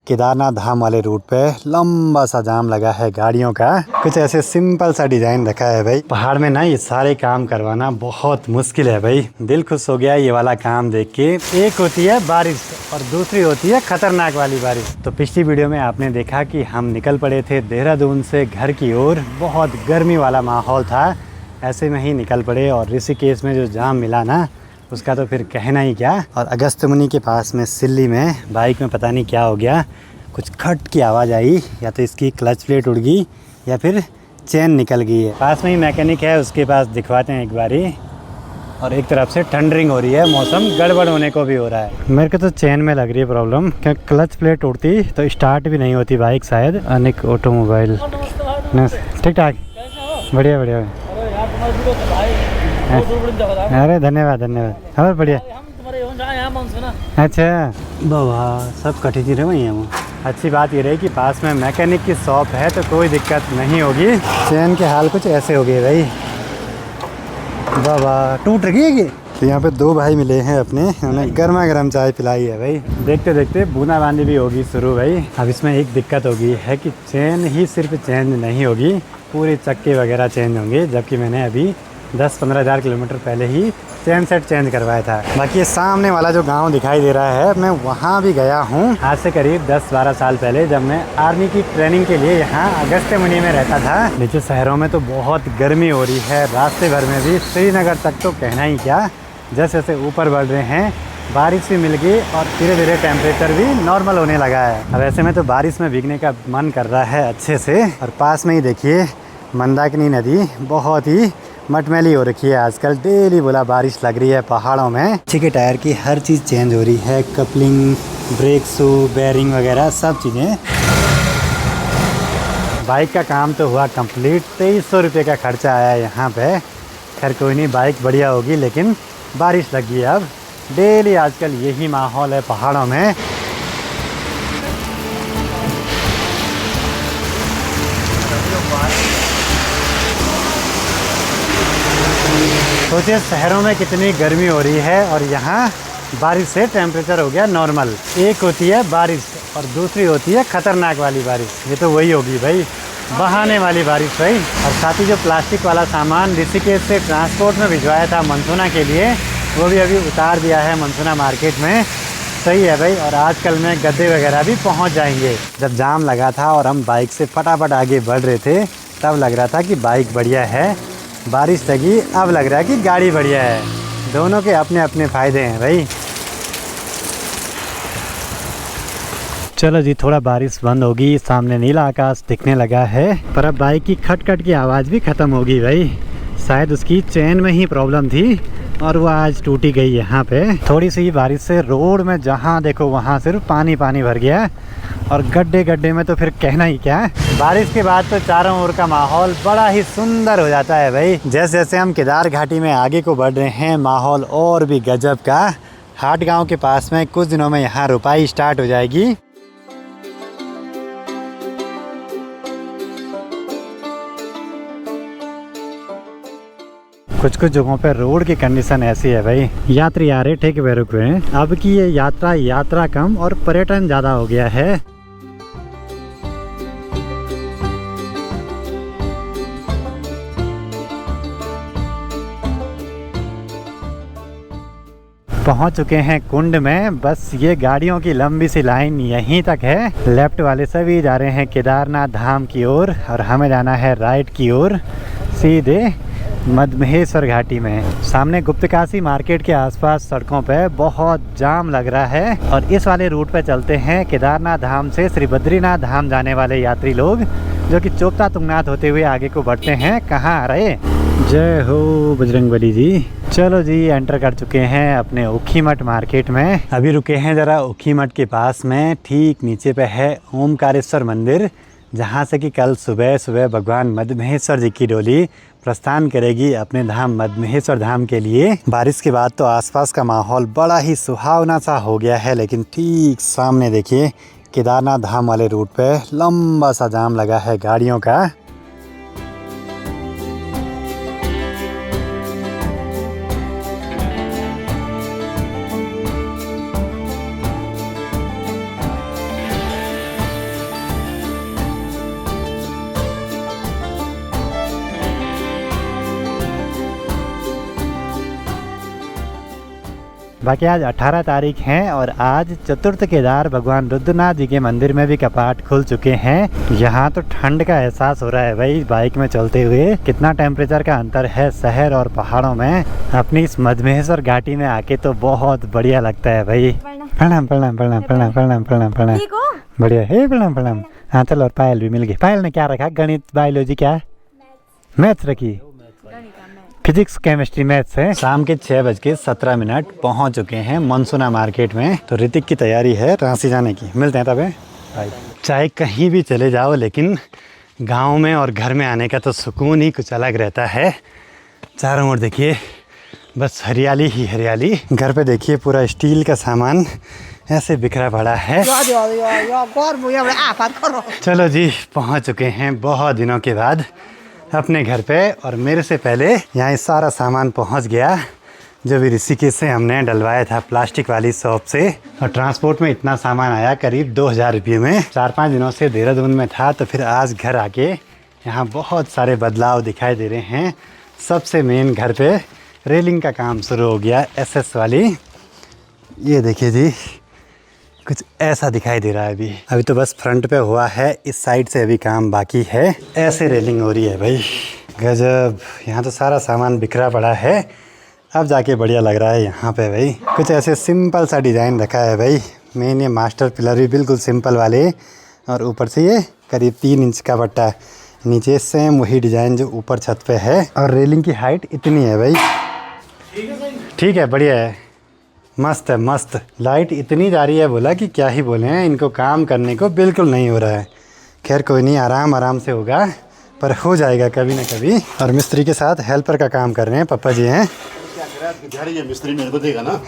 केदारनाथ धाम वाले रूट पे लंबा सा जाम लगा है गाड़ियों का। कुछ ऐसे सिंपल सा डिजाइन रखा है भाई। पहाड़ में ना ये सारे काम करवाना बहुत मुश्किल है भाई। दिल खुश हो गया ये वाला काम देख के। एक होती है बारिश और दूसरी होती है खतरनाक वाली बारिश। तो पिछली वीडियो में आपने देखा कि हम निकल पड़े थे देहरादून से घर की ओर। बहुत गर्मी वाला माहौल था, ऐसे में ही निकल पड़े और ऋषिकेश में जो जाम मिला ना उसका तो फिर कहना ही क्या। और अगस्त मुनि के पास में सिल्ली में बाइक में पता नहीं क्या हो गया, कुछ खट की आवाज़ आई। या तो इसकी क्लच प्लेट उड़ गई या फिर चेन निकल गई है। पास में ही मैकेनिक है, उसके पास दिखवाते हैं एक बारी। और एक तरफ से ठंडरिंग हो रही है, मौसम गड़बड़ होने को भी हो रहा है। मेरे को तो चेन में लग रही है प्रॉब्लम, क्योंकि क्लच प्लेट उड़ती तो स्टार्ट भी नहीं होती बाइक शायद। अनिक ऑटोमोबाइल। ठीक ठाक, बढ़िया बढ़िया। अरे धन्यवाद धन्यवाद। और बढ़िया। अच्छा बाबा सब कटी थी रहे हम। अच्छी बात ये रही कि पास में मैकेनिक की शॉप है तो कोई दिक्कत नहीं होगी। चेन के हाल कुछ ऐसे हो गए भाई। बाबा टूट रही है ये। तो यहाँ पे दो भाई मिले हैं अपने, उन्हें गर्मा गर्म चाय पिलाई है भाई। देखते देखते बूंदाबांदी भी होगी शुरू भाई। अब इसमें एक दिक्कत होगी है कि चेन ही सिर्फ चेंज नहीं होगी, पूरे चक्के वगैरह चेंज होंगे। जबकि मैंने अभी 10-15 हज़ार किलोमीटर पहले ही चेन सेट चेंज करवाया था। बाकी ये सामने वाला जो गांव दिखाई दे रहा है, मैं वहाँ भी गया हूँ आज से करीब 10-12 साल पहले, जब मैं आर्मी की ट्रेनिंग के लिए यहाँ अगस्त मुनि में रहता था। नीचे शहरों में तो बहुत गर्मी हो रही है, रास्ते भर में भी। श्रीनगर तक तो कहना ही क्या। जैसे जैसे ऊपर बढ़ रहे हैं बारिश भी मिल गई और धीरे धीरे टेम्परेचर भी नॉर्मल होने लगा है। अब ऐसे में तो बारिश में भीगने का मन कर रहा है अच्छे से। और पास में ही देखिए मंदाकिनी नदी बहुत ही मटमैली हो रखी है आजकल। डेली बोला बारिश लग रही है पहाड़ों में। अच्छे के टायर की हर चीज़ चेंज हो रही है, कपलिंग, ब्रेक शू, बेयरिंग वगैरह सब चीज़ें। बाइक का काम तो हुआ कंप्लीट। 2300 रुपये का खर्चा आया यहाँ पे। खैर कोई नहीं, बाइक बढ़िया होगी, लेकिन बारिश लगी है अब। डेली आजकल यही माहौल है पहाड़ों में। सोचिए शहरों में कितनी गर्मी हो रही है और यहाँ बारिश से टेम्परेचर हो गया नॉर्मल। एक होती है बारिश और दूसरी होती है खतरनाक वाली बारिश। ये तो वही होगी भाई, बहाने वाली बारिश भाई। और साथ ही जो प्लास्टिक वाला सामान ऋषिकेश से ट्रांसपोर्ट में भिजवाया था मनसूना के लिए, वो भी अभी उतार दिया है मनसूना मार्केट में। सही है भाई। और आजकल में गद्दे वगैरह भी पहुँच जाएंगे। जब जाम लगा था और हम बाइक से फटाफट आगे बढ़ रहे थे, तब लग रहा था कि बाइक बढ़िया है। बारिश लगी, अब लग रहा है कि गाड़ी बढ़िया है। दोनों के अपने अपने फ़ायदे हैं भाई। चलो जी, थोड़ा बारिश बंद होगी, सामने नीला आकाश दिखने लगा है। पर अब बाइक की खटखट की आवाज़ भी ख़त्म होगी भाई। शायद उसकी चेन में ही प्रॉब्लम थी और वो आज टूटी गई। यहाँ पे थोड़ी सी बारिश से रोड में जहाँ देखो वहाँ सिर्फ पानी पानी भर गया। और गड्ढे गड्ढे में तो फिर कहना ही क्या। बारिश के बाद तो चारों ओर का माहौल बड़ा ही सुंदर हो जाता है भाई। जैसे जैसे हम केदार घाटी में आगे को बढ़ रहे हैं, माहौल और भी गजब का। हाट गांव के पास में कुछ दिनों में यहाँ रुपाई स्टार्ट हो जाएगी। कुछ कुछ जगहों पे रोड की कंडीशन ऐसी है भाई, यात्री आ रहे ठेके पे रुक रहे हैं। अब की ये यात्रा कम और पर्यटन ज़्यादा हो गया है। पहुंच चुके हैं कुंड में। बस ये गाड़ियों की लंबी सी लाइन यहीं तक है। लेफ्ट वाले सभी जा रहे हैं केदारनाथ धाम की ओर और हमें जाना है राइट की ओर सीधे मधमहेश्वर घाटी में। सामने गुप्तकाशी मार्केट के आसपास सड़कों पे बहुत जाम लग रहा है। और इस वाले रूट पे चलते हैं केदारनाथ धाम से श्री बद्रीनाथ धाम जाने वाले यात्री लोग, जो कि चोपता तुंगनाथ होते हुए आगे को बढ़ते हैं। कहाँ आ रहे? जय हो बजरंगबली जी। चलो जी, एंटर कर चुके हैं अपने ऊखीमठ मार्केट में। अभी रुके हैं ज़रा ऊखीमठ के पास में। ठीक नीचे पे है ओमकारेश्वर मंदिर, जहाँ से कि कल सुबह सुबह भगवान मधमहेश्वर जी की डोली प्रस्थान करेगी अपने धाम मधमहेश्वर धाम के लिए। बारिश के बाद तो आसपास का माहौल बड़ा ही सुहावना सा हो गया है। लेकिन ठीक सामने देखिए केदारनाथ धाम वाले रूट पे लंबा सा जाम लगा है गाड़ियों का। बाकी आज 18 तारीख है और आज चतुर्थ केदार भगवान रुद्रनाथ जी के मंदिर में भी कपाट खुल चुके हैं। यहाँ तो ठंड का एहसास हो रहा है भाई बाइक में चलते हुए। कितना टेम्परेचर का अंतर है शहर और पहाड़ों में। अपनी इस मधमेश्वर घाटी में आके तो बहुत बढ़िया लगता है भाई। प्रणाम प्रणाम प्रणाम प्रणाम प्रणाम प्रणाम प्रणाम। बढ़िया है, प्रणाम प्रणाम। हाँ चलो, और पायल भी मिल गई। पायल ने क्या रखा? गणित, बायोलॉजी, क्या मैथ्स रखी? फिजिक्स, केमिस्ट्री, मैथ्स है। शाम के 6:17 पहुंच चुके हैं मनसुना मार्केट में। तो ऋतिक की तैयारी है रांची जाने की। मिलते हैं तब भाई। चाहे कहीं भी चले जाओ लेकिन गांव में और घर में आने का तो सुकून ही कुछ अलग रहता है। चारों ओर देखिए बस हरियाली ही हरियाली। घर पे देखिए पूरा स्टील का सामान ऐसे बिखरा पड़ा है। चलो जी, पहुंच चुके हैं बहुत दिनों के बाद अपने घर पे। और मेरे से पहले यहाँ सारा सामान पहुंच गया जो भी ऋषिकेश से हमने डलवाया था प्लास्टिक वाली शॉप से। और ट्रांसपोर्ट में इतना सामान आया करीब 2000 रुपये में। 4-5 दिनों से देहरादून में था तो फिर आज घर आके यहाँ बहुत सारे बदलाव दिखाई दे रहे हैं। सबसे मेन घर पे रेलिंग का काम शुरू हो गया, SS वाली। ये देखिए जी, कुछ ऐसा दिखाई दे रहा है। अभी तो बस फ्रंट पे हुआ है, इस साइड से अभी काम बाकी है। ऐसे रेलिंग हो रही है भाई, गजब। यहाँ तो सारा सामान बिखरा पड़ा है, अब जाके बढ़िया लग रहा है यहाँ पे भाई। कुछ ऐसे सिंपल सा डिज़ाइन रखा है भाई। मेन ये मास्टर पिलर भी बिल्कुल सिंपल वाले, और ऊपर से ये करीब 3 इंच का पट्टा। नीचे सेम वही डिज़ाइन जो ऊपर छत पे है। और रेलिंग की हाइट इतनी है भाई। ठीक है, बढ़िया है, मस्त है मस्त। लाइट इतनी जा रही है बोला कि क्या ही बोले हैं। इनको काम करने को बिल्कुल नहीं हो रहा है। खैर कोई नहीं, आराम आराम से होगा, पर हो जाएगा कभी ना कभी। और मिस्त्री के साथ हेल्पर का काम कर रहे हैं, पापा जी हैं। मिस्त्री मेरे को देगा ना।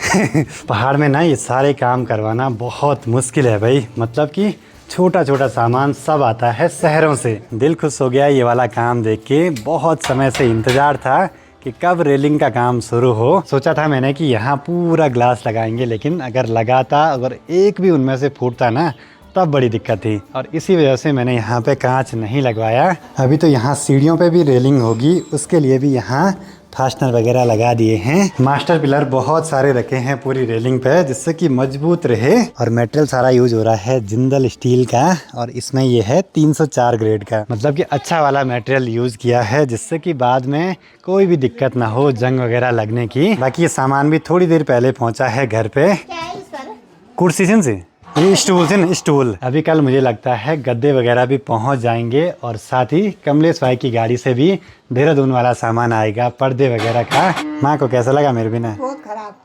पहाड़ में ना ये सारे काम करवाना बहुत मुश्किल है भाई। मतलब कि छोटा छोटा सामान सब आता है शहरों से। दिल खुश हो गया ये वाला काम देख के। बहुत समय से इंतज़ार था कि कब रेलिंग का काम शुरू हो। सोचा था मैंने कि यहाँ पूरा ग्लास लगाएंगे, लेकिन अगर लगाता, अगर एक भी उनमें से फूटता ना, तब बड़ी दिक्कत थी। और इसी वजह से मैंने यहाँ पे कांच नहीं लगवाया। अभी तो यहाँ सीढ़ियों पे भी रेलिंग होगी, उसके लिए भी यहाँ फास्टनर वगैरह लगा दिए हैं। मास्टर पिलर बहुत सारे रखे हैं पूरी रेलिंग पे, जिससे कि मजबूत रहे। और मटेरियल सारा यूज हो रहा है जिंदल स्टील का, और इसमें ये है 304 ग्रेड का। मतलब कि अच्छा वाला मटेरियल यूज किया है, जिससे कि बाद में कोई भी दिक्कत ना हो जंग वगैरह लगने की। बाकी ये सामान भी थोड़ी देर पहले पहुंचा है घर पे। कुर्सी से ये स्टूल से ना, स्टूल। अभी कल मुझे लगता है गद्दे वगैरह भी पहुंच जाएंगे, और साथ ही कमलेश भाई की गाड़ी से भी देहरादून वाला सामान आएगा, पर्दे वगैरह का। माँ को कैसा लगा मेरे बिना? बहुत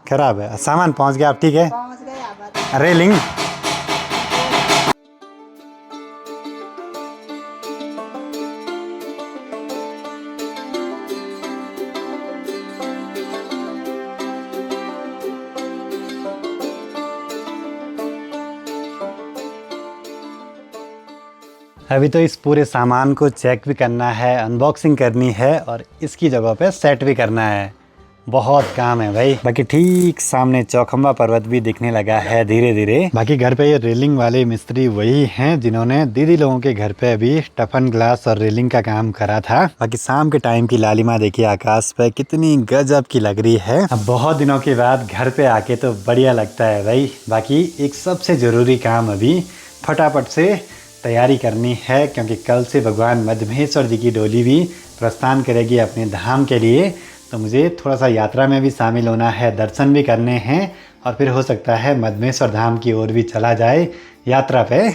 खराब है। सामान पहुंच गया, अब ठीक है। पहुंच गए। रेलिंग अभी तो इस पूरे सामान को चेक भी करना है, अनबॉक्सिंग करनी है, और इसकी जगह पे सेट भी करना है। बहुत काम है भाई। बाकी ठीक सामने चौखंबा पर्वत भी दिखने लगा है धीरे धीरे। बाकी घर पे ये रेलिंग वाले मिस्त्री वही हैं जिन्होंने दीदी लोगों के घर पे अभी टफन ग्लास और रेलिंग का काम करा था। बाकी शाम के टाइम की लालिमा देखिए आकाश पे, कितनी गजब की लग रही है। अब बहुत दिनों के बाद घर पे आके तो बढ़िया लगता है भाई। बाकी एक सबसे जरूरी काम अभी फटाफट से तैयारी करनी है, क्योंकि कल से भगवान मधमेश्वर जी की डोली भी प्रस्थान करेगी अपने धाम के लिए। तो मुझे थोड़ा सा यात्रा में भी शामिल होना है, दर्शन भी करने हैं, और फिर हो सकता है मधमेश्वर धाम की ओर भी चला जाए यात्रा पे।